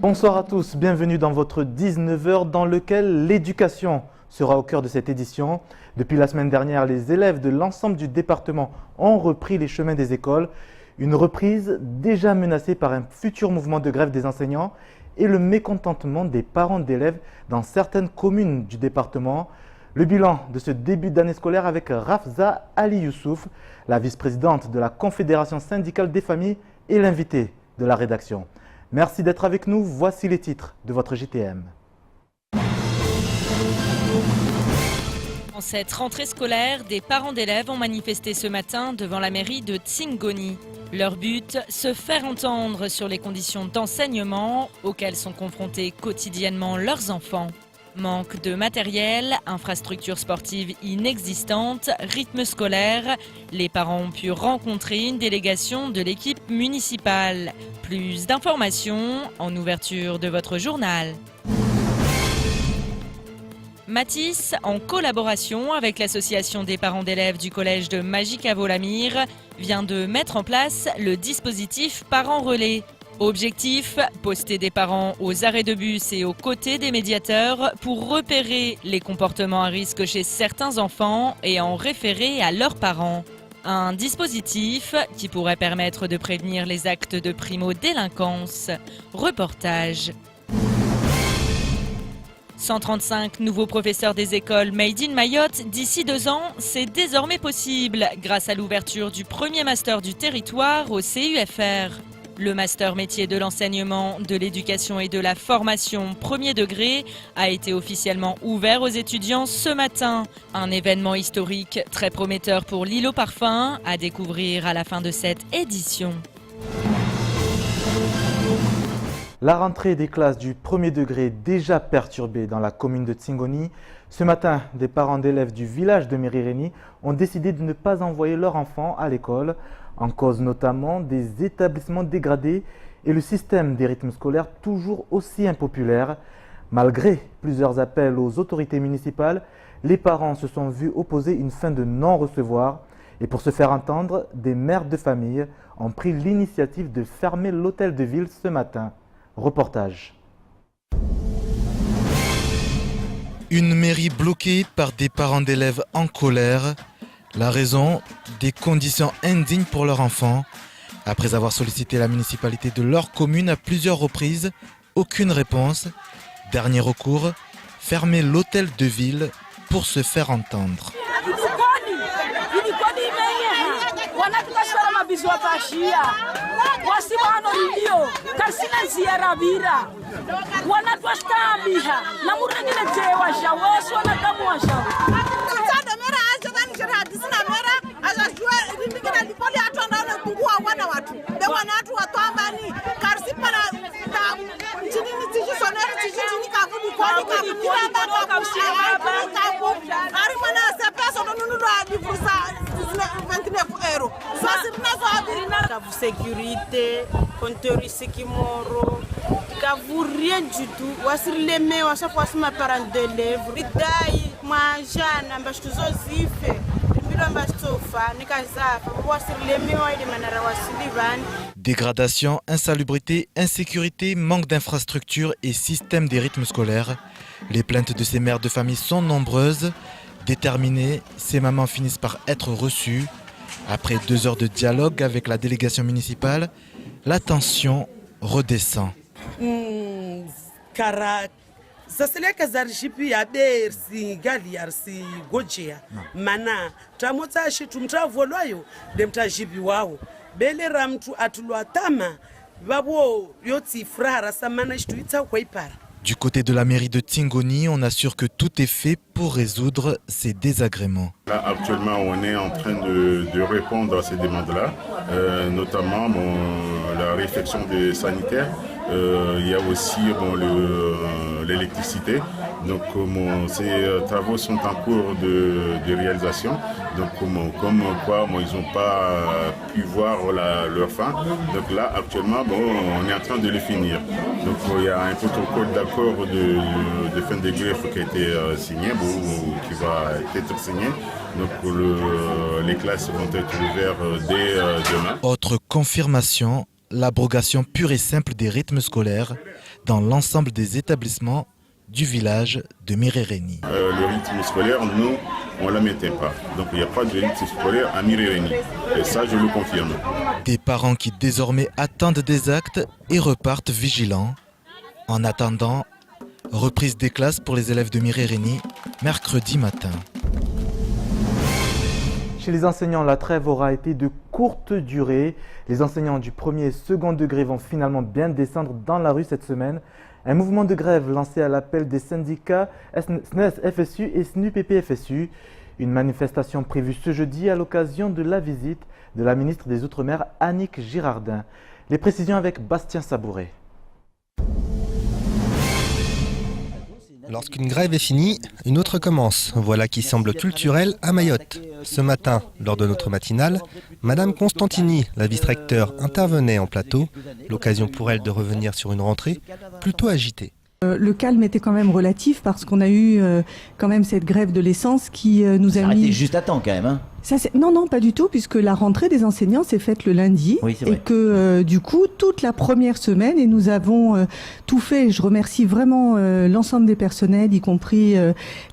Bonsoir à tous, bienvenue dans votre 19h dans lequel l'éducation sera au cœur de cette édition. Depuis la semaine dernière, les élèves de l'ensemble du département ont repris les chemins des écoles. Une reprise déjà menacée par un futur mouvement de grève des enseignants et le mécontentement des parents d'élèves dans certaines communes du département. Le bilan de ce début d'année scolaire avec Rafza Ali Youssouf, la vice-présidente de la Confédération syndicale des familles et l'invité de la rédaction. Merci d'être avec nous. Voici les titres de votre JTM. En cette rentrée scolaire, des parents d'élèves ont manifesté ce matin devant la mairie de Tsingoni. Leur but, se faire entendre sur les conditions d'enseignement auxquelles sont confrontés quotidiennement leurs enfants. Manque de matériel, infrastructures sportives inexistantes, rythme scolaire, les parents ont pu rencontrer une délégation de l'équipe municipale. Plus d'informations en ouverture de votre journal. Matisse, en collaboration avec l'association des parents d'élèves du collège de Magicavo-Lamir, vient de mettre en place le dispositif Parents Relais. Objectif, poster des parents aux arrêts de bus et aux côtés des médiateurs pour repérer les comportements à risque chez certains enfants et en référer à leurs parents. Un dispositif qui pourrait permettre de prévenir les actes de primo-délinquance. Reportage. 135 nouveaux professeurs des écoles Made in Mayotte d'ici 2 ans, c'est désormais possible grâce à l'ouverture du premier master du territoire au CUFR. Le master métier de l'enseignement, de l'éducation et de la formation premier degré a été officiellement ouvert aux étudiants ce matin. Un événement historique très prometteur pour l'île aux parfums à découvrir à la fin de cette édition. La rentrée des classes du premier degré déjà perturbée dans la commune de Tsingoni. Ce matin, des parents d'élèves du village de Mérireni ont décidé de ne pas envoyer leurs enfants à l'école, en cause notamment des établissements dégradés et le système des rythmes scolaires toujours aussi impopulaire. Malgré plusieurs appels aux autorités municipales, les parents se sont vus opposer une fin de non-recevoir et pour se faire entendre, des mères de famille ont pris l'initiative de fermer l'hôtel de ville ce matin. Reportage. Une mairie bloquée par des parents d'élèves en colère. La raison, des conditions indignes pour leurs enfants. Après avoir sollicité la municipalité de leur commune à plusieurs reprises, aucune réponse. Dernier recours, fermer l'hôtel de ville pour se faire entendre. Sécurité, compteur Sikimoro, vous rien du tout. Voici les meilleurs, à chaque fois que ma parent d'élèves, Ridaï, moi, Jeanne, je suis aussi fait. Dégradation, insalubrité, insécurité, manque d'infrastructures et système des rythmes scolaires. Les plaintes de ces mères de famille sont nombreuses. Déterminées, ces mamans finissent par être reçues. Après 2 heures de dialogue avec la délégation municipale, la tension redescend. Zaseleka zarishipi ya dersi gali yarsi gojea mana tamotsa shitu mtavolwayo demtajibi wao belera mtu atulwa tama babo yotsi frara samana shitu itsa kwaipara. Du côté de la mairie de Tsingoni, on assure que tout est fait pour résoudre ces désagréments. Là, actuellement, on est en train de répondre à ces demandes-là, notamment la réflexion des sanitaires. Il y a aussi l'électricité. Donc ces travaux sont en cours de réalisation. Donc comme quoi ils n'ont pas pu voir leur fin. Donc là actuellement on est en train de les finir. Donc il y a un protocole d'accord de fin de greffe qui a été signé, qui va être signé. Donc les classes vont être ouvertes dès demain. Autre confirmation, l'abrogation pure et simple des rythmes scolaires. dans l'ensemble des établissements du village de Mirereni. Le rythme scolaire, nous, on ne la mettait pas. Donc il n'y a pas de rythme scolaire à Mirereni. Et ça, je le confirme. Des parents qui désormais attendent des actes et repartent vigilants. En attendant, reprise des classes pour les élèves de Mirereni mercredi matin. Chez les enseignants, la trêve aura été de courte durée. Les enseignants du premier et second degré vont finalement bien descendre dans la rue cette semaine. Un mouvement de grève lancé à l'appel des syndicats SNES-FSU et SNUPP-FSU. Une manifestation prévue ce jeudi à l'occasion de la visite de la ministre des Outre-mer, Annick Girardin. Les précisions avec Bastien Sabouret. Lorsqu'une grève est finie, une autre commence. Voilà qui semble culturel à Mayotte. Ce matin, lors de notre matinale, Madame Constantini, la vice-recteur, intervenait en plateau. L'occasion pour elle de revenir sur une rentrée plutôt agitée. Le calme était quand même relatif parce qu'on a eu quand même cette grève de l'essence qui nous a mis... Arrêtez juste à temps quand même, hein. Non, pas du tout, puisque la rentrée des enseignants s'est faite le lundi. Oui, c'est et vrai. que du coup, toute la première semaine, et nous avons tout fait. Je remercie vraiment l'ensemble des personnels, y compris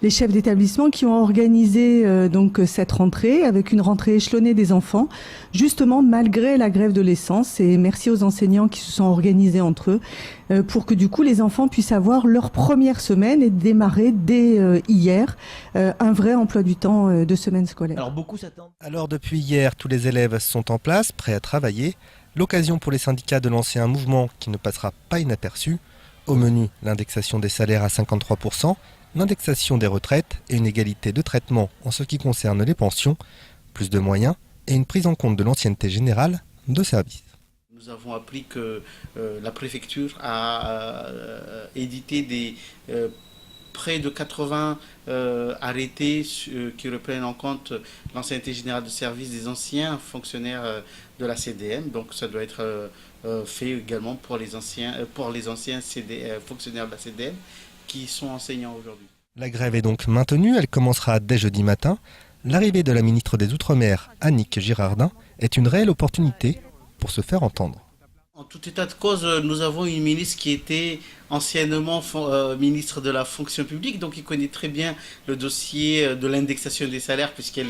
les chefs d'établissement qui ont organisé donc cette rentrée, avec une rentrée échelonnée des enfants, justement malgré la grève de l'essence. Et merci aux enseignants qui se sont organisés entre eux pour que du coup les enfants puissent avoir leur première semaine et démarrer dès hier un vrai emploi du temps de semaine scolaire. Alors beaucoup s'attendent. Alors depuis hier, tous les élèves sont en place, prêts à travailler. L'occasion pour les syndicats de lancer un mouvement qui ne passera pas inaperçu. Au menu, l'indexation des salaires à 53%, l'indexation des retraites et une égalité de traitement en ce qui concerne les pensions, plus de moyens et une prise en compte de l'ancienneté générale de service. Nous avons appris que la préfecture a édité des près de 80 arrêtés qui reprennent en compte l'ancienneté générale de service des anciens fonctionnaires de la CDM. Donc ça doit être fait également pour les anciens fonctionnaires de la CDM qui sont enseignants aujourd'hui. La grève est donc maintenue, elle commencera dès jeudi matin. L'arrivée de la ministre des Outre-mer, Annick Girardin, est une réelle opportunité pour se faire entendre. En tout état de cause, nous avons une ministre qui était anciennement ministre de la fonction publique, donc il connaît très bien le dossier de l'indexation des salaires puisqu'elle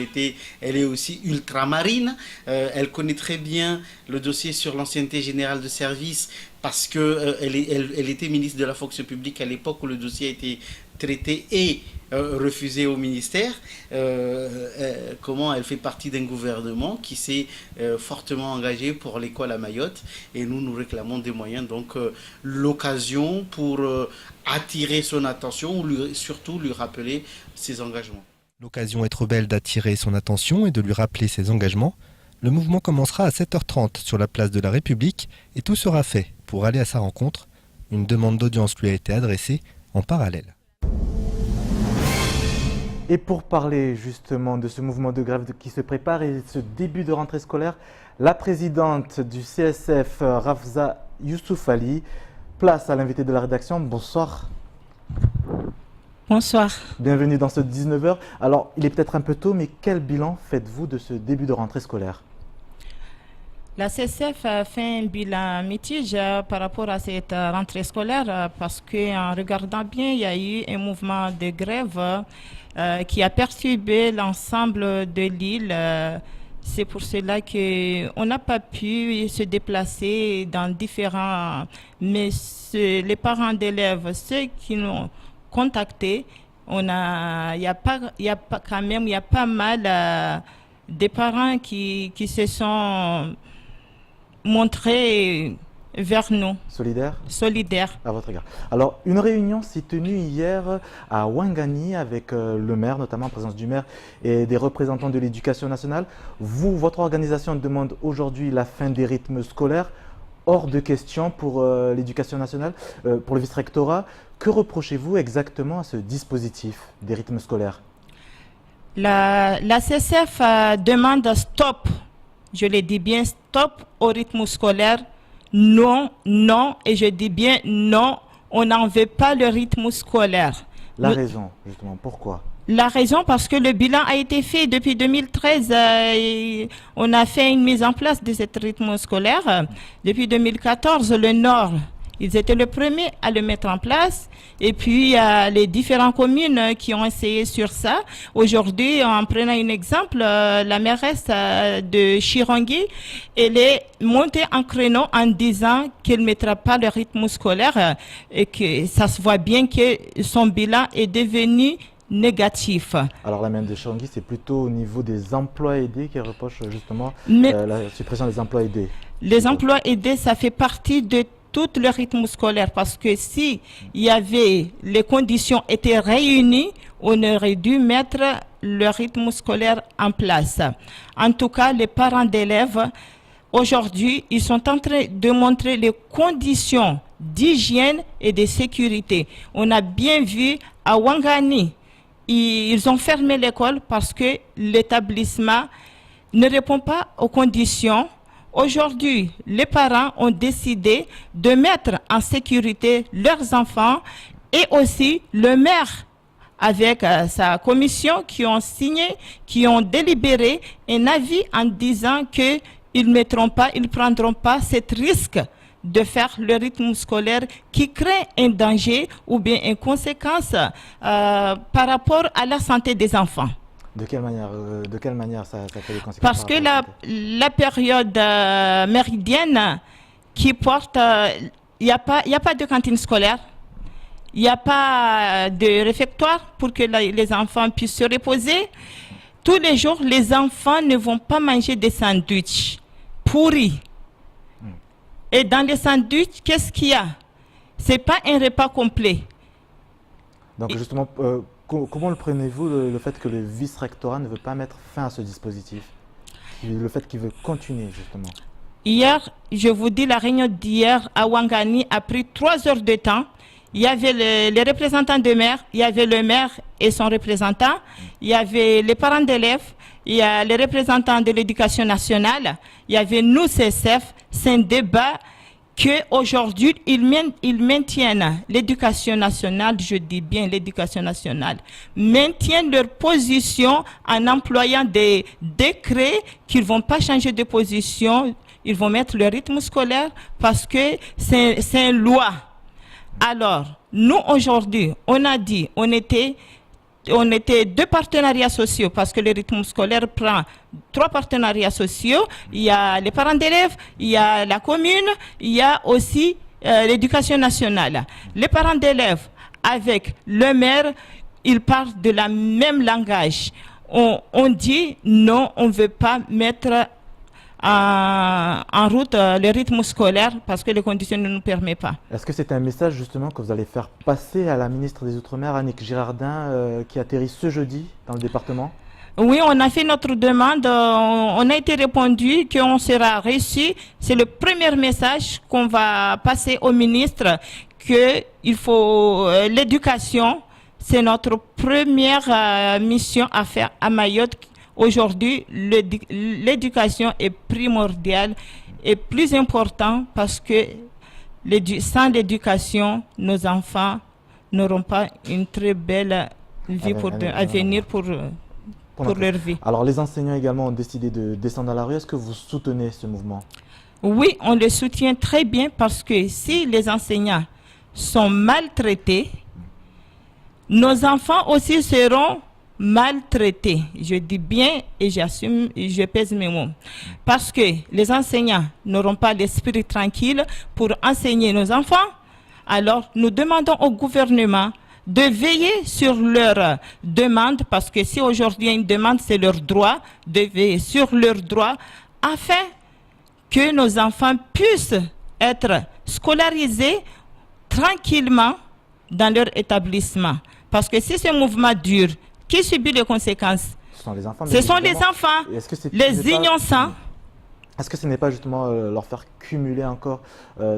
est aussi ultramarine. Elle connaît très bien le dossier sur l'ancienneté générale de service parce qu'elle était ministre de la fonction publique à l'époque où le dossier a été traité et refusé au ministère. Comment elle fait partie d'un gouvernement qui s'est fortement engagé pour l'école à Mayotte et nous réclamons des moyens, donc l'occasion pour attirer son attention ou surtout lui rappeler ses engagements. L'occasion est trop belle d'attirer son attention et de lui rappeler ses engagements. Le mouvement commencera à 7h30 sur la place de la République et tout sera fait pour aller à sa rencontre. Une demande d'audience lui a été adressée en parallèle. Et pour parler justement de ce mouvement de grève qui se prépare et ce début de rentrée scolaire, la présidente du CSF, Rafza Youssouf Ali, place à l'invité de la rédaction. Bonsoir. Bonsoir. Bienvenue dans ce 19h. Alors, il est peut-être un peu tôt, mais quel bilan faites-vous de ce début de rentrée scolaire ? La CSF a fait un bilan mitigé par rapport à cette rentrée scolaire parce qu'en regardant bien, il y a eu un mouvement de grève qui a perturbé l'ensemble de l'île. C'est pour cela qu'on n'a pas pu se déplacer dans différents... Mais les parents d'élèves, ceux qui nous ont contactés, il y a pas mal de parents qui se sont montrés vers nous. Solidaires. À votre égard. Alors, une réunion s'est tenue hier à Ouangani avec le maire, notamment en présence du maire et des représentants de l'éducation nationale. Vous, votre organisation demande aujourd'hui la fin des rythmes scolaires. Hors de question pour l'éducation nationale, pour le vice-rectorat. Que reprochez-vous exactement à ce dispositif des rythmes scolaires ? La CSF demande stop, je le dis bien, stop au rythme scolaire. Non, et je dis bien non, on n'en veut pas le rythme scolaire. La raison, justement, pourquoi ? La raison, parce que le bilan a été fait depuis 2013. On a fait une mise en place de ce rythme scolaire. Depuis 2014, le Nord Ils étaient les premiers à le mettre en place. Et puis, il y a les différentes communes qui ont essayé sur ça. Aujourd'hui, en prenant un exemple, la mairesse de Chirangui, elle est montée en créneau en disant qu'elle ne mettra pas le rythme scolaire et que ça se voit bien que son bilan est devenu négatif. Alors la maire de Chirangui, c'est plutôt au niveau des emplois aidés qui reproche justement la suppression des emplois aidés. Les emplois aidés, ça fait partie de tout le rythme scolaire parce que si les conditions étaient réunies, on aurait dû mettre le rythme scolaire en place. En tout cas, les parents d'élèves, aujourd'hui, ils sont en train de montrer les conditions d'hygiène et de sécurité. On a bien vu à Ouangani, ils ont fermé l'école parce que l'établissement ne répond pas aux conditions. Aujourd'hui, les parents ont décidé de mettre en sécurité leurs enfants et aussi le maire avec sa commission qui ont signé, qui ont délibéré un avis en disant qu'ils ne prendront pas ce risque de faire le rythme scolaire qui crée un danger ou bien une conséquence par rapport à la santé des enfants. De quelle manière ça fait des conséquences? Parce que la période méridienne qui porte, il n'y a pas de cantine scolaire, il n'y a pas de réfectoire pour que les enfants puissent se reposer. Tous les jours, les enfants ne vont pas manger des sandwichs pourris. Et dans les sandwichs, qu'est-ce qu'il y a? Ce n'est pas un repas complet. Donc justement, comment le prenez-vous le fait que le vice-rectorat ne veut pas mettre fin à ce dispositif? Le fait qu'il veut continuer justement? Hier, je vous dis, la réunion d'hier à Ouangani a pris 3 heures de temps. Il y avait les représentants de maire, il y avait le maire et son représentant, il y avait les parents d'élèves, il y a les représentants de l'éducation nationale, il y avait nous, CSF. C'est un débat qu'aujourd'hui, ils maintiennent l'éducation nationale, je dis bien l'éducation nationale, maintiennent leur position en employant des décrets qu'ils ne vont pas changer de position, ils vont mettre le rythme scolaire parce que c'est une loi. Alors, nous aujourd'hui, on a dit, on était 2 partenariats sociaux parce que le rythme scolaire prend 3 partenariats sociaux. Il y a les parents d'élèves, il y a la commune, il y a aussi l'éducation nationale. Les parents d'élèves, avec le maire, ils parlent de la même langage. On dit non, on ne veut pas mettre en route le rythme scolaire parce que les conditions ne nous permettent pas. Est-ce que c'est un message justement que vous allez faire passer à la ministre des Outre-mer, Annick Girardin, qui atterrit ce jeudi dans le département? Oui, on a fait notre demande, on a été répondu qu'on sera reçu. C'est le premier message qu'on va passer au ministre, que il faut l'éducation, c'est notre première mission à faire à Mayotte. Aujourd'hui, l'éducation est primordiale et plus important parce que sans l'éducation, nos enfants n'auront pas une très belle vie à venir pour leur vie. Alors les enseignants également ont décidé de descendre à la rue. Est-ce que vous soutenez ce mouvement? Oui, on le soutient très bien parce que si les enseignants sont maltraités, nos enfants aussi seront maltraités. Je dis bien et j'assume, je pèse mes mots. Parce que les enseignants n'auront pas l'esprit tranquille pour enseigner nos enfants. Alors, nous demandons au gouvernement de veiller sur leurs demandes, parce que si aujourd'hui il y a une demande, c'est leur droit, de veiller sur leurs droits, afin que nos enfants puissent être scolarisés tranquillement dans leur établissement. Parce que si ce mouvement dure, qui subit les conséquences? Ce sont les enfants. Ce sont les enfants, les innocents. Est-ce que ce n'est pas justement leur faire cumuler encore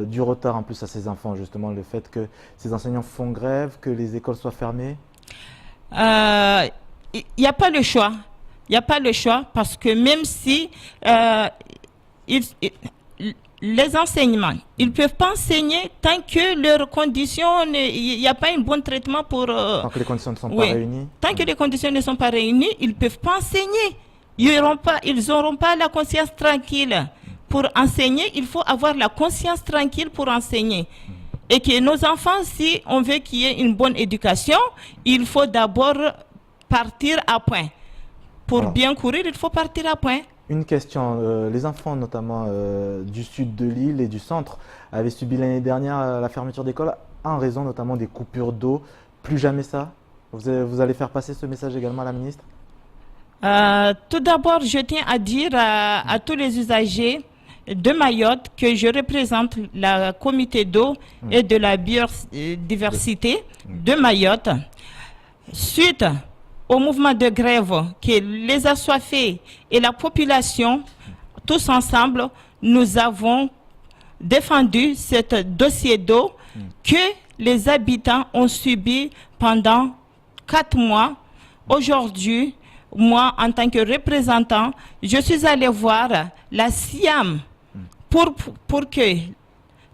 du retard en plus à ces enfants, justement, le fait que ces enseignants font grève, que les écoles soient fermées? Il n'y a pas le choix. Il n'y a pas le choix parce que même si les enseignements, ils ne peuvent pas enseigner tant que leurs conditions, il n'y a pas un bon traitement pour... tant que les conditions ne sont pas réunies. Tant que les conditions ne sont pas réunies, ils ne peuvent pas enseigner. Ils n'auront pas la conscience tranquille. Pour enseigner, il faut avoir la conscience tranquille pour enseigner. Et que nos enfants, si on veut qu'il y ait une bonne éducation, il faut d'abord partir à point. Pour bien courir, il faut partir à point. Une question, les enfants notamment du sud de l'île et du centre avaient subi l'année dernière la fermeture d'école en raison notamment des coupures d'eau. Plus jamais ça? Vous allez faire passer ce message également à la ministre? Tout d'abord, je tiens à dire à tous les usagers de Mayotte que je représente le comité d'eau et de la biodiversité de Mayotte. Suite au mouvement de grève que les assoiffés et la population, tous ensemble, nous avons défendu ce dossier d'eau que les habitants ont subi pendant 4 mois. Aujourd'hui, moi, en tant que représentant, je suis allé voir la SIAM pour que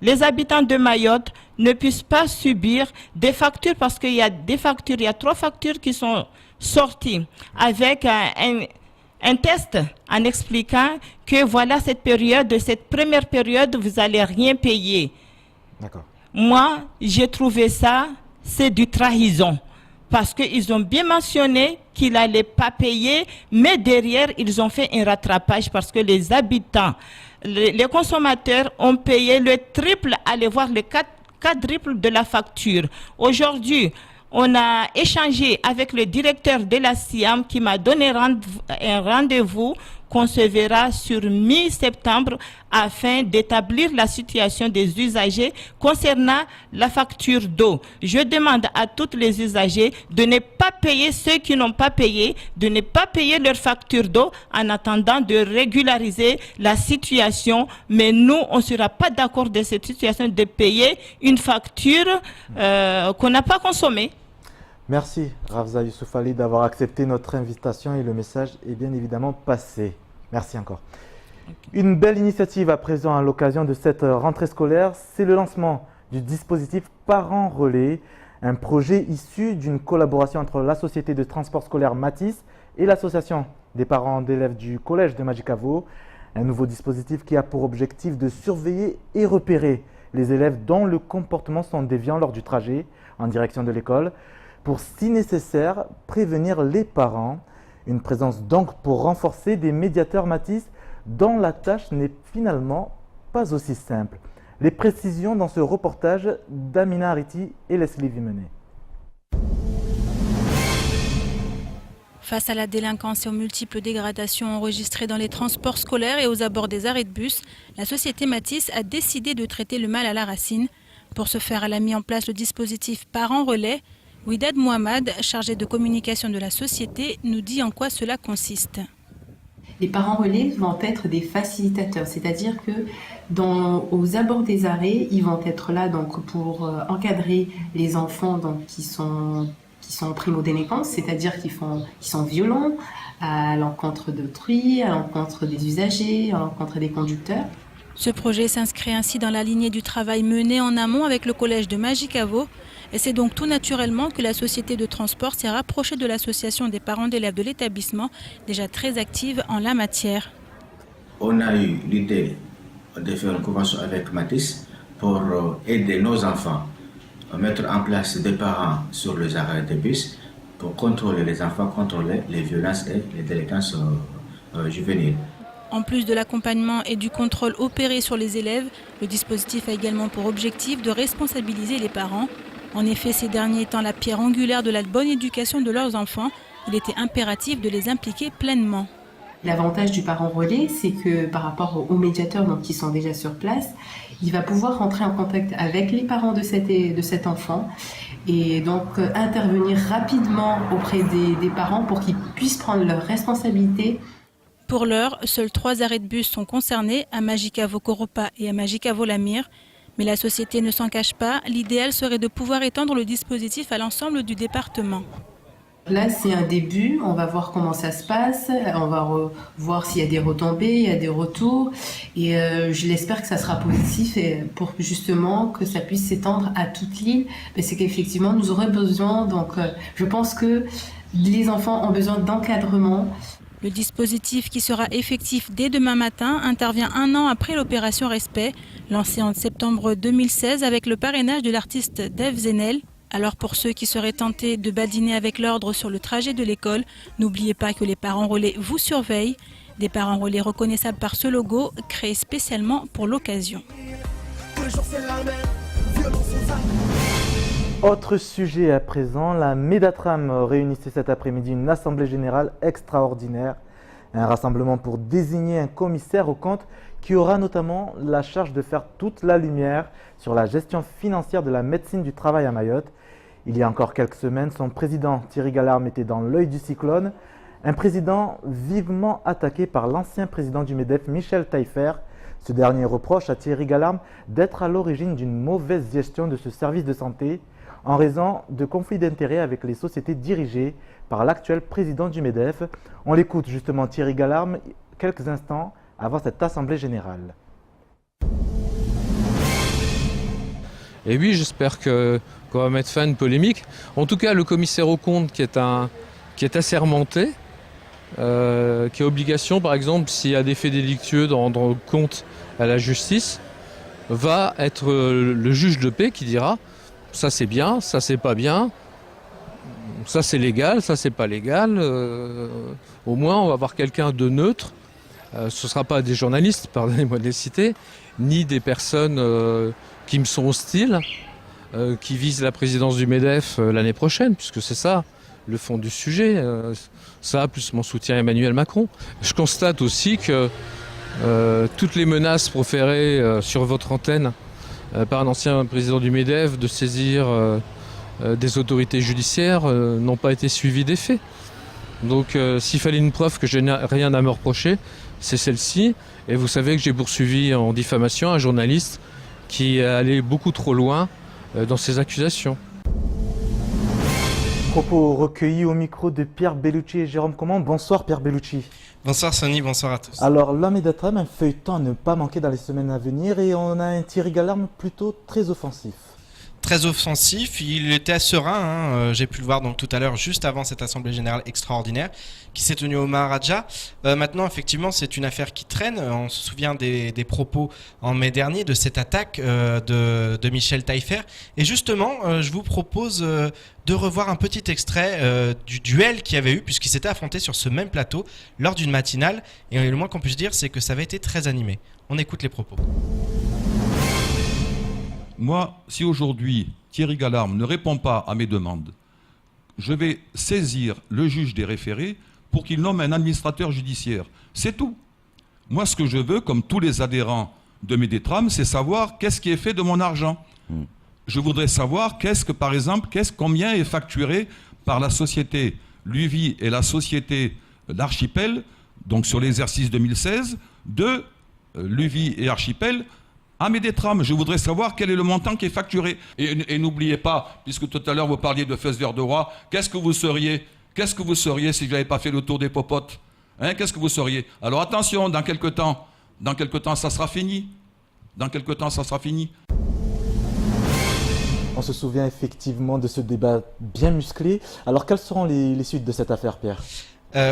les habitants de Mayotte ne puissent pas subir des factures, parce qu'il y a des factures, il y a 3 factures qui sont sorties avec un test en expliquant que voilà cette première période, vous n'allez rien payer. D'accord. Moi, j'ai trouvé ça, c'est du trahison. Parce qu'ils ont bien mentionné qu'ils n'allaient pas payer, mais derrière, ils ont fait un rattrapage parce que les habitants, les consommateurs ont payé le triple, allez voir le quadruple de la facture. Aujourd'hui, on a échangé avec le directeur de la SIAM qui m'a donné un rendez-vous qu'on se verra sur mi-septembre afin d'établir la situation des usagers concernant la facture d'eau. Je demande à tous les usagers de ne pas payer ceux qui n'ont pas payé, de ne pas payer leur facture d'eau en attendant de régulariser la situation. Mais nous, on ne sera pas d'accord de cette situation de payer une facture qu'on n'a pas consommée. Merci Ravza Youssouf Ali d'avoir accepté notre invitation et le message est bien évidemment passé. Merci encore. Une belle initiative à présent à l'occasion de cette rentrée scolaire, c'est le lancement du dispositif Parents Relais, un projet issu d'une collaboration entre la société de transport scolaire Matisse et l'association des parents d'élèves du collège de Majicavo. Un nouveau dispositif qui a pour objectif de surveiller et repérer les élèves dont le comportement sont déviants lors du trajet en direction de l'école, pour, si nécessaire, prévenir les parents. Une présence donc pour renforcer des médiateurs Matisse dont la tâche n'est finalement pas aussi simple. Les précisions dans ce reportage d'Amina Ariti et Leslie Vimenet. Face à la délinquance et aux multiples dégradations enregistrées dans les transports scolaires et aux abords des arrêts de bus, la société Matisse a décidé de traiter le mal à la racine. Pour ce faire, elle a mis en place le dispositif Parents Relais. Ouidad Mohamed, chargé de communication de la société, nous dit en quoi cela consiste. Les parents relais vont être des facilitateurs, c'est-à-dire que aux abords des arrêts, ils vont être là donc pour encadrer les enfants donc, qui sont primo-délinquants, c'est-à-dire qui sont violents à l'encontre d'autrui, à l'encontre des usagers, à l'encontre des conducteurs. Ce projet s'inscrit ainsi dans la lignée du travail mené en amont avec le collège de Majicavo. Et c'est donc tout naturellement que la société de transport s'est rapprochée de l'association des parents d'élèves de l'établissement, déjà très active en la matière. On a eu l'idée de faire une convention avec Matisse pour aider nos enfants à mettre en place des parents sur les arrêts de bus pour contrôler les enfants, contrôler les violences et les délinquances juvéniles. En plus de l'accompagnement et du contrôle opéré sur les élèves, le dispositif a également pour objectif de responsabiliser les parents. En effet, ces derniers étant la pierre angulaire de la bonne éducation de leurs enfants, il était impératif de les impliquer pleinement. L'avantage du parent relais, c'est que par rapport aux médiateurs donc, qui sont déjà sur place, il va pouvoir rentrer en contact avec les parents de cet enfant et donc intervenir rapidement auprès des parents pour qu'ils puissent prendre leurs responsabilités. Pour l'heure, seuls 3 arrêts de bus sont concernés, à Majicavo-Koropa et à Majicavo-Lamir. Mais la société ne s'en cache pas, l'idéal serait de pouvoir étendre le dispositif à l'ensemble du département. Là, c'est un début, on va voir comment ça se passe, on va voir s'il y a des retombées, il y a des retours. Et je l'espère que ça sera positif et pour justement que ça puisse s'étendre à toute l'île. C'est qu'effectivement, nous aurons besoin, donc je pense que les enfants ont besoin d'encadrement. Le dispositif, qui sera effectif dès demain matin, intervient 1 an après l'opération Respect, lancée en septembre 2016 avec le parrainage de l'artiste Dave Zenel. Alors pour ceux qui seraient tentés de badiner avec l'ordre sur le trajet de l'école, n'oubliez pas que les parents relais vous surveillent. Des parents relais reconnaissables par ce logo, créé spécialement pour l'occasion. Autre sujet à présent, la Médatram réunissait cet après-midi une assemblée générale extraordinaire. Un rassemblement pour désigner un commissaire aux comptes qui aura notamment la charge de faire toute la lumière sur la gestion financière de la médecine du travail à Mayotte. Il y a encore quelques semaines, son président Thierry Gallarme était dans l'œil du cyclone. Un président vivement attaqué par l'ancien président du MEDEF, Michel Taillefer. Ce dernier reproche à Thierry Gallarme d'être à l'origine d'une mauvaise gestion de ce service de santé en raison de conflits d'intérêts avec les sociétés dirigées par l'actuel président du MEDEF. On l'écoute justement Thierry Gallarme quelques instants avant cette assemblée générale. Et oui, j'espère qu'on va mettre fin à une polémique. En tout cas, le commissaire aux comptes qui est assermenté, qui a obligation, par exemple, s'il y a des faits délictueux de rendre compte à la justice, va être le juge de paix qui dira ça c'est bien, ça c'est pas bien, ça c'est légal, ça c'est pas légal. Au moins on va avoir quelqu'un de neutre. Ce ne sera pas des journalistes, pardonnez-moi de les citer, ni des personnes qui me sont hostiles, qui visent la présidence du MEDEF l'année prochaine, puisque c'est ça le fond du sujet. Ça, plus mon soutien à Emmanuel Macron. Je constate aussi que toutes les menaces proférées sur votre antenne par un ancien président du MEDEF de saisir des autorités judiciaires n'ont pas été suivies des faits. Donc s'il fallait une preuve que je n'ai rien à me reprocher, c'est celle-ci. Et vous savez que j'ai poursuivi en diffamation un journaliste qui est allé beaucoup trop loin dans ses accusations. Propos recueillis au micro de Pierre Bellucci et Jérôme Comment. Bonsoir Pierre Bellucci. Bonsoir Sonny, bonsoir à tous. Alors la Médatram, un feuilleton à ne pas manquer dans les semaines à venir et on a un Thierry Gallarme plutôt très offensif. Très offensif, il était serein, j'ai pu le voir donc tout à l'heure juste avant cette assemblée générale extraordinaire qui s'est tenue au Maharaja. Maintenant effectivement c'est une affaire qui traîne, on se souvient des propos en mai dernier de cette attaque de Michel Taillefer et justement je vous propose de revoir un petit extrait du duel qu'il y avait eu puisqu'ils s'étaient affrontés sur ce même plateau lors d'une matinale et le moins qu'on puisse dire c'est que ça avait été très animé. On écoute les propos. Moi, si aujourd'hui Thierry Gallarme ne répond pas à mes demandes, je vais saisir le juge des référés pour qu'il nomme un administrateur judiciaire. C'est tout. Moi, ce que je veux, comme tous les adhérents de Médatram, c'est savoir qu'est-ce qui est fait de mon argent. Je voudrais savoir par exemple, combien est facturé par la société Luvie et la société d'Archipel, donc sur l'exercice 2016, de Luvie et Archipel, à Médatram. Je voudrais savoir quel est le montant qui est facturé. Et n'oubliez pas, puisque tout à l'heure vous parliez de Fès-Vert de Roi, qu'est-ce que vous seriez si je n'avais pas fait le tour des popotes, hein, qu'est-ce que vous seriez? Alors attention, dans quelque temps, ça sera fini. Dans quelque temps, ça sera fini. On se souvient effectivement de ce débat bien musclé. Alors quelles seront les suites de cette affaire, Pierre ?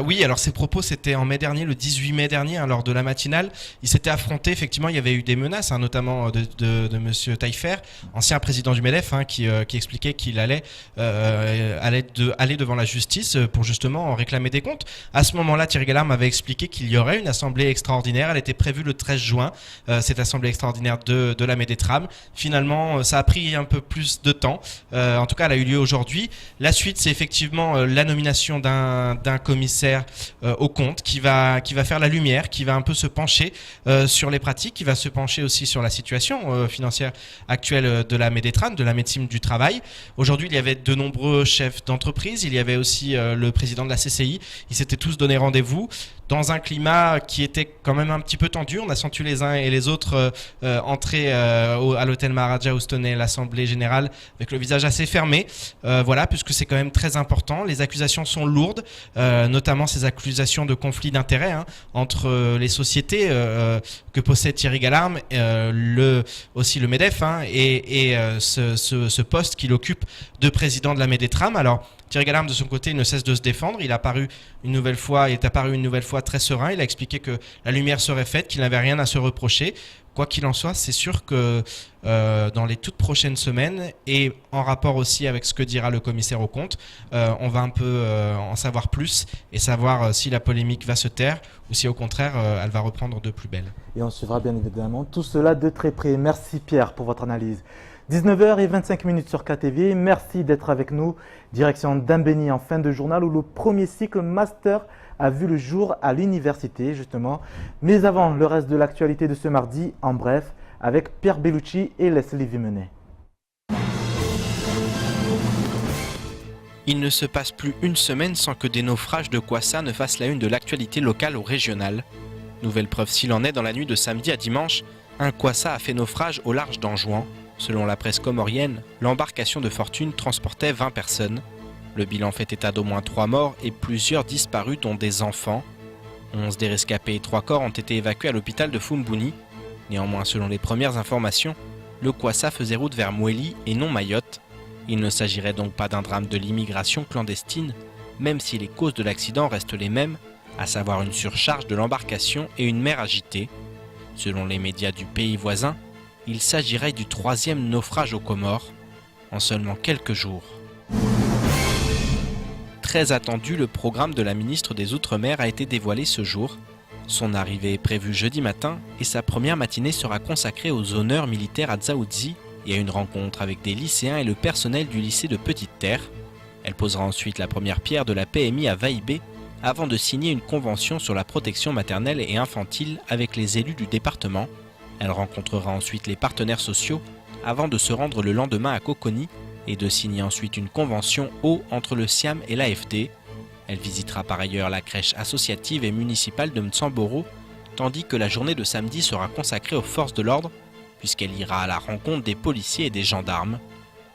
Oui, alors ces propos, c'était en mai dernier, le 18 mai dernier, lors de la matinale. Ils s'étaient affrontés, effectivement, il y avait eu des menaces, notamment de M. Taillefer, ancien président du MEDEF, qui expliquait qu'il allait aller devant la justice pour justement réclamer des comptes. À ce moment-là, Thierry Gallarme avait expliqué qu'il y aurait une assemblée extraordinaire. Elle était prévue le 13 juin, cette assemblée extraordinaire de la Médatram. Finalement, ça a pris un peu plus de temps. En tout cas, elle a eu lieu aujourd'hui. La suite, c'est effectivement la nomination d'un commissaire au compte qui va faire la lumière, qui va un peu se pencher sur les pratiques, qui va se pencher aussi sur la situation financière actuelle de la Médatram, de la médecine du travail. Aujourd'hui, il y avait de nombreux chefs d'entreprise, il y avait aussi le président de la CCI, ils s'étaient tous donné rendez-vous. dans un climat qui était quand même un petit peu tendu. On a senti les uns et les autres entrer à l'hôtel Maharaja Houstonnet, l'Assemblée Générale, avec le visage assez fermé. Voilà, puisque c'est quand même très important. Les accusations sont lourdes, notamment ces accusations de conflit d'intérêts entre les sociétés que possède Thierry Gallarme, aussi le MEDEF, et ce poste qu'il occupe de président de la Médétrame. Alors, Thierry Gallarme, de son côté, ne cesse de se défendre. Il est apparu une nouvelle fois très serein. Il a expliqué que la lumière serait faite, qu'il n'avait rien à se reprocher. Quoi qu'il en soit, c'est sûr que dans les toutes prochaines semaines, et en rapport aussi avec ce que dira le commissaire aux comptes, on va un peu en savoir plus et savoir si la polémique va se taire ou si au contraire elle va reprendre de plus belle. Et on suivra bien évidemment tout cela de très près. Merci Pierre pour votre analyse. 19h25 sur KTV, merci d'être avec nous. Direction d'Ambéni en fin de journal où le premier cycle master a vu le jour à l'université justement. Mais avant le reste de l'actualité de ce mardi, en bref, avec Pierre Bellucci et Leslie Vimenet. Il ne se passe plus une semaine sans que des naufrages de Kwassa ne fassent la une de l'actualité locale ou régionale. Nouvelle preuve s'il en est, dans la nuit de samedi à dimanche, un Kwassa a fait naufrage au large d'Anjouan. Selon la presse comorienne, l'embarcation de fortune transportait 20 personnes. Le bilan fait état d'au moins 3 morts et plusieurs disparus dont des enfants. 11 des rescapés et 3 corps ont été évacués à l'hôpital de Fumbouni. Néanmoins, selon les premières informations, le Kwassa faisait route vers Mouéli et non Mayotte. Il ne s'agirait donc pas d'un drame de l'immigration clandestine, même si les causes de l'accident restent les mêmes, à savoir une surcharge de l'embarcation et une mer agitée. Selon les médias du pays voisin, il s'agirait du 3e naufrage aux Comores en seulement quelques jours. Très attendu, le programme de la ministre des Outre-mer a été dévoilé ce jour. Son arrivée est prévue jeudi matin et sa première matinée sera consacrée aux honneurs militaires à Dzaoudzi et à une rencontre avec des lycéens et le personnel du lycée de Petite-Terre. Elle posera ensuite la première pierre de la PMI à Vaïbé avant de signer une convention sur la protection maternelle et infantile avec les élus du département. Elle rencontrera ensuite les partenaires sociaux avant de se rendre le lendemain à Coconi et de signer ensuite une convention eau entre le SIAM et l'AFD. Elle visitera par ailleurs la crèche associative et municipale de Mtsamboro, tandis que la journée de samedi sera consacrée aux forces de l'ordre, puisqu'elle ira à la rencontre des policiers et des gendarmes.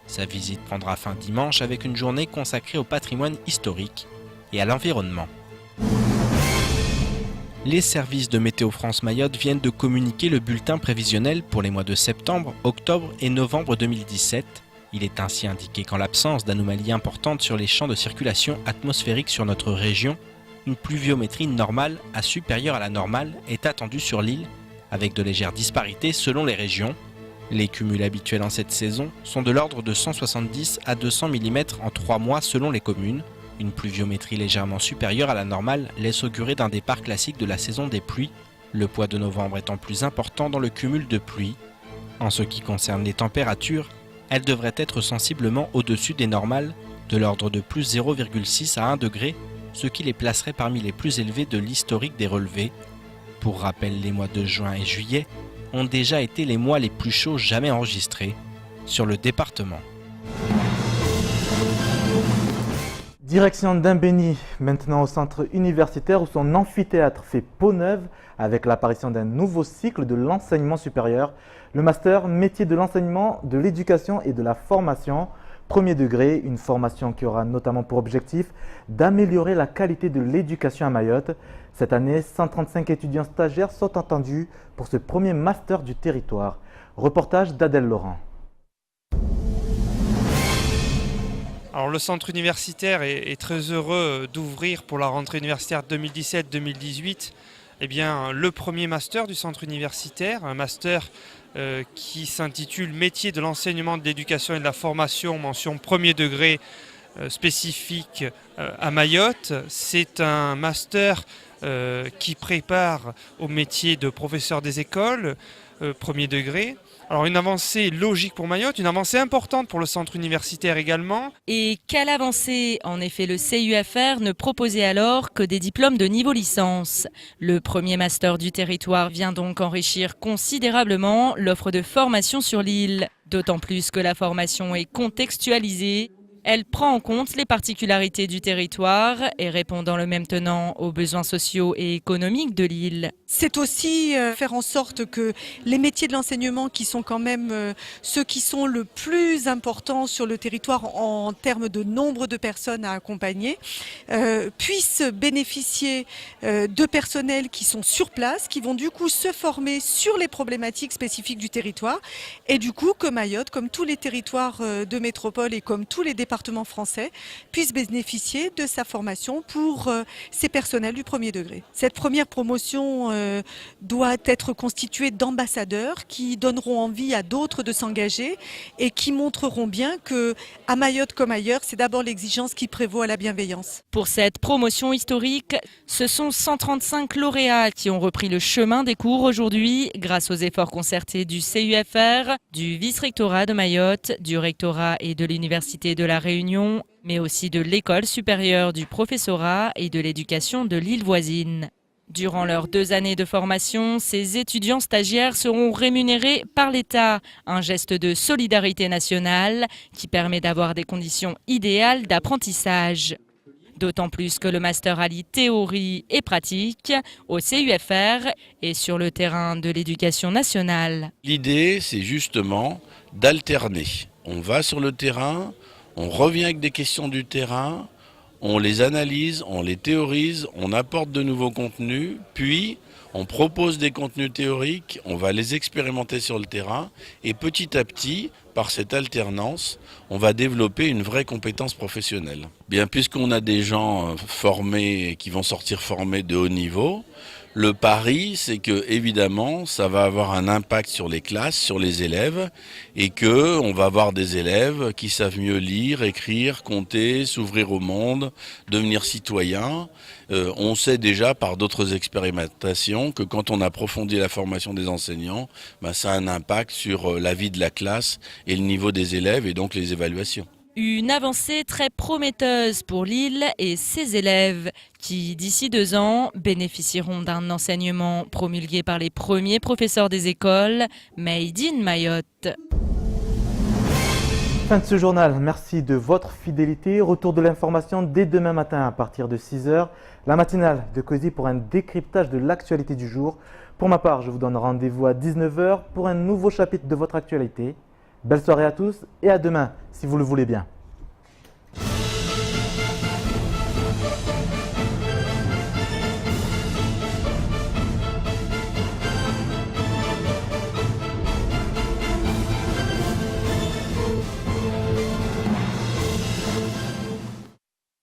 Sa visite prendra fin dimanche avec une journée consacrée au patrimoine historique et à l'environnement. Les services de Météo France Mayotte viennent de communiquer le bulletin prévisionnel pour les mois de septembre, octobre et novembre 2017. Il est ainsi indiqué qu'en l'absence d'anomalies importantes sur les champs de circulation atmosphérique sur notre région, une pluviométrie normale à supérieure à la normale est attendue sur l'île, avec de légères disparités selon les régions. Les cumuls habituels en cette saison sont de l'ordre de 170 à 200 mm en 3 mois selon les communes. Une pluviométrie légèrement supérieure à la normale laisse augurer d'un départ classique de la saison des pluies, le poids de novembre étant plus important dans le cumul de pluie. En ce qui concerne les températures, elles devraient être sensiblement au-dessus des normales, de l'ordre de plus 0,6 à 1 degré, ce qui les placerait parmi les plus élevés de l'historique des relevés. Pour rappel, les mois de juin et juillet ont déjà été les mois les plus chauds jamais enregistrés sur le département. Direction d'Ambéni, maintenant au centre universitaire où son amphithéâtre fait peau neuve avec l'apparition d'un nouveau cycle de l'enseignement supérieur, le master métier de l'enseignement, de l'éducation et de la formation. Premier degré, une formation qui aura notamment pour objectif d'améliorer la qualité de l'éducation à Mayotte. Cette année, 135 étudiants stagiaires sont attendus pour ce premier master du territoire. Reportage d'Adèle Laurent. Alors, le centre universitaire est très heureux d'ouvrir pour la rentrée universitaire 2017-2018 le premier master du centre universitaire, un master qui s'intitule Métier de l'enseignement, de l'éducation et de la formation, mention premier degré spécifique à Mayotte. C'est un master qui prépare au métier de professeur des écoles, premier degré. Alors une avancée logique pour Mayotte, une avancée importante pour le centre universitaire également. Et quelle avancée! En effet, le CUFR ne proposait alors que des diplômes de niveau licence. Le premier master du territoire vient donc enrichir considérablement l'offre de formation sur l'île. D'autant plus que la formation est contextualisée Elle prend en compte les particularités du territoire et répond dans le même tenant aux besoins sociaux et économiques de l'île. C'est aussi faire en sorte que les métiers de l'enseignement, qui sont quand même ceux qui sont le plus importants sur le territoire en termes de nombre de personnes à accompagner, puissent bénéficier de personnels qui sont sur place, qui vont du coup se former sur les problématiques spécifiques du territoire. Et du coup, que Mayotte, comme tous les territoires de métropole et comme tous les départements français, puissent bénéficier de sa formation pour ces personnels du premier degré. Cette première promotion doit être constituée d'ambassadeurs qui donneront envie à d'autres de s'engager et qui montreront bien que, à Mayotte comme ailleurs, c'est d'abord l'exigence qui prévaut à la bienveillance. Pour cette promotion historique, ce sont 135 lauréats qui ont repris le chemin des cours aujourd'hui grâce aux efforts concertés du CUFR, du vice-rectorat de Mayotte, du rectorat et de l'Université de la Réunion, mais aussi de l'École supérieure du professorat et de l'éducation de l'île voisine. Durant leurs 2 années de formation, ces étudiants stagiaires seront rémunérés par l'État, un geste de solidarité nationale qui permet d'avoir des conditions idéales d'apprentissage. D'autant plus que le master allie théorie et pratique au CUFR et sur le terrain de l'éducation nationale. L'idée, c'est justement d'alterner. On va sur le terrain, on revient avec des questions du terrain, on les analyse, on les théorise, on apporte de nouveaux contenus, puis on propose des contenus théoriques, on va les expérimenter sur le terrain et petit à petit, par cette alternance, on va développer une vraie compétence professionnelle. Bien, puisqu'on a des gens formés qui vont sortir formés de haut niveau, le pari, c'est que évidemment, ça va avoir un impact sur les classes, sur les élèves, et que on va avoir des élèves qui savent mieux lire, écrire, compter, s'ouvrir au monde, devenir citoyens. On sait déjà par d'autres expérimentations que quand on approfondit la formation des enseignants, ça a un impact sur la vie de la classe et le niveau des élèves et donc les évaluations. Une avancée très prometteuse pour l'île et ses élèves qui, d'ici 2 ans, bénéficieront d'un enseignement promulgué par les premiers professeurs des écoles Made in Mayotte. Fin de ce journal, merci de votre fidélité. Retour de l'information dès demain matin à partir de 6 h, la matinale de Cozy pour un décryptage de l'actualité du jour. Pour ma part, je vous donne rendez-vous à 19 h pour un nouveau chapitre de votre actualité. Belle soirée à tous et à demain, si vous le voulez bien.